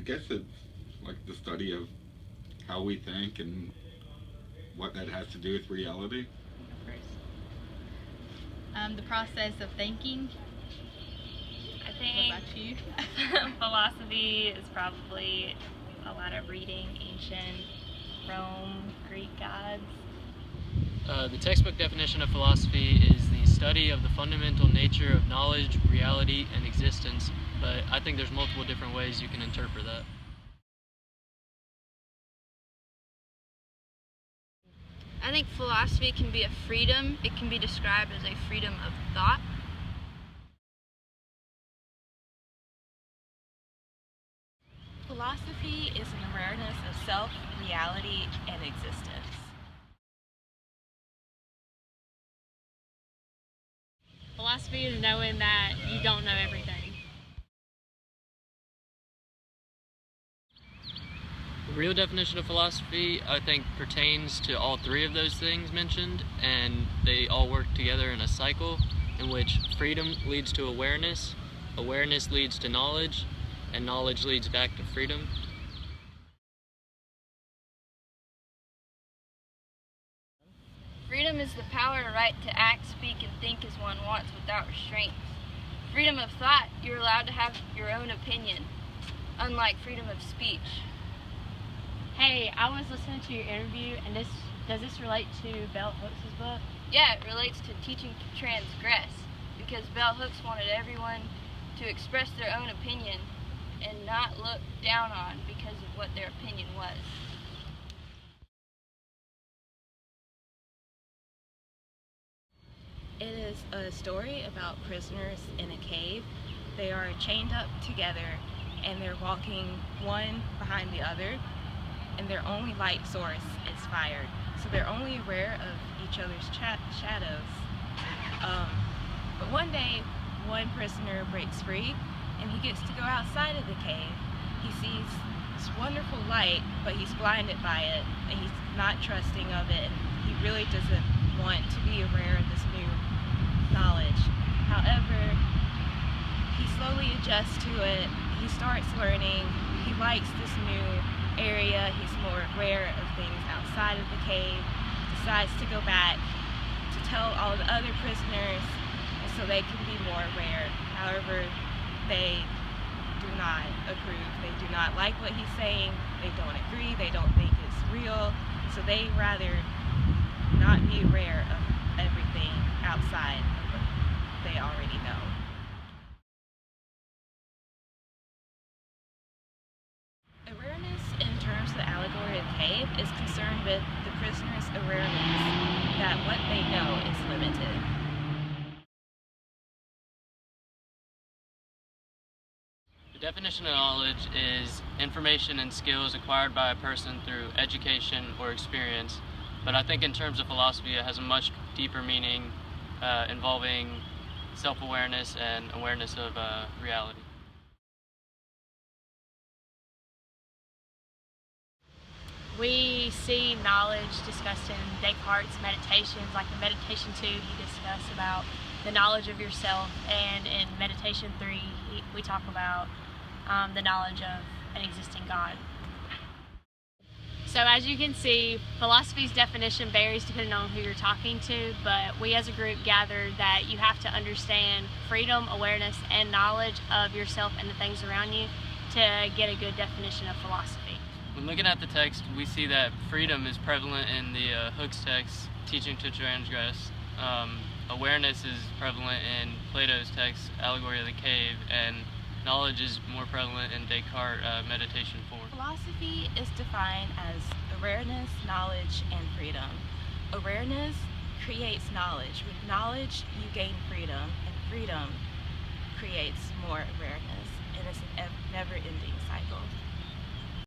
guess it's like the study of how we think and what that has to do with reality. The process of thinking. I What think about you? philosophy is probably a lot of reading ancient Rome, Greek gods. The textbook definition of philosophy is the study of the fundamental nature of knowledge, reality, and existence, but I think there's multiple different ways you can interpret that. I think philosophy can be a freedom. It can be described as a freedom of thought. Philosophy is an awareness of self, reality, and existence. Philosophy is knowing that you don't know everything. The real definition of philosophy, I think, pertains to all three of those things mentioned, and they all work together in a cycle in which freedom leads to awareness, awareness leads to knowledge, and knowledge leads back to freedom. Freedom is the power or right to act, speak, and think as one wants without restraints. Freedom of thought, you're allowed to have your own opinion, unlike freedom of speech. Hey, I was listening to your interview, and does this relate to Bell Hooks' book? Yeah, it relates to teaching to transgress, because Bell Hooks wanted everyone to express their own opinion and not look down on because of what their opinion was. It is a story about prisoners in a cave. They are chained up together and they're walking one behind the other, and their only light source is fire. So they're only aware of each other's shadows. But one day, one prisoner breaks free and he gets to go outside of the cave. He sees this wonderful light, but he's blinded by it and he's not trusting of it, and he really doesn't want to be aware of this new knowledge. However, he slowly adjusts to it. He starts learning. He likes this new area. He's more aware of things outside of the cave. Decides to go back to tell all the other prisoners, and so they can be more aware. However, they do not approve. They do not like what he's saying. They don't agree. They don't think it's real. So they rather not be aware of everything outside of what they already know. Awareness in terms of the allegory of the cave is concerned with the prisoner's awareness that what they know is limited. The definition of knowledge is information and skills acquired by a person through education or experience, but I think in terms of philosophy it has a much deeper meaning involving self-awareness and awareness of reality. We see knowledge discussed in Descartes' meditations, like in Meditation 2 he discussed about the knowledge of yourself, and in Meditation 3 we talk about the knowledge of an existing God. So as you can see, philosophy's definition varies depending on who you're talking to, but we as a group gathered that you have to understand freedom, awareness, and knowledge of yourself and the things around you to get a good definition of philosophy. When looking at the text, we see that freedom is prevalent in the Hooks text, teaching to transgress. Awareness is prevalent in Plato's text, Allegory of the Cave, and knowledge is more prevalent in Descartes' Meditation 4. Philosophy is defined as awareness, knowledge, and freedom. Awareness creates knowledge. With knowledge, you gain freedom, and freedom creates more awareness, and it's a never-ending cycle.